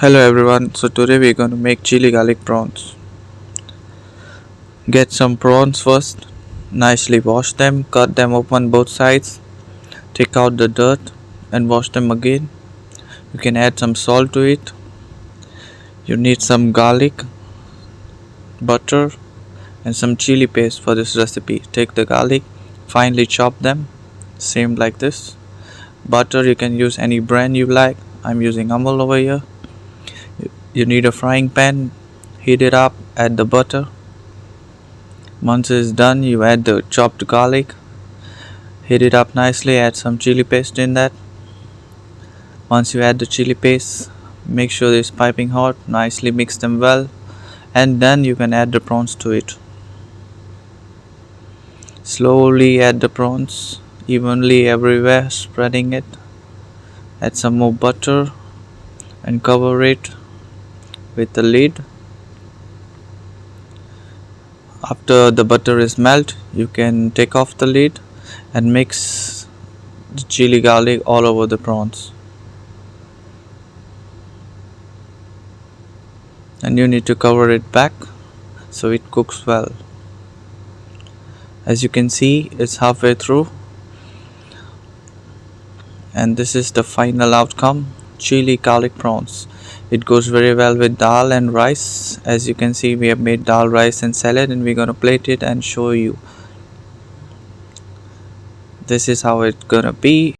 Hello everyone, so today we're going to make chili garlic prawns. Get some prawns first, nicely wash them, cut them open both sides, take out the dirt and wash them again. You can add some salt to it. You need some garlic, butter and some chili paste for this recipe. Take the garlic, finely chop them, same like this. Butter, you can use any brand you like. I'm using Amul over here. You need a frying pan, heat it up, add the butter. Once it's done, you add the chopped garlic, heat it up nicely, add some chili paste in that. Once you add the chili paste, make sure it's piping hot, nicely mix them well, and then you can add the prawns to it. Slowly add the prawns evenly everywhere, spreading it. Add some more butter and cover it with the lid. After the butter is melted, you can take off the lid and mix the chili garlic all over the prawns. And you need to cover it back so it cooks well. As you can see, it's halfway through, and this is the final outcome: chili garlic prawns. It goes very well with dal and rice. As you can see, we have made dal, rice and salad, and we're gonna plate it and show you. This is how it's gonna be.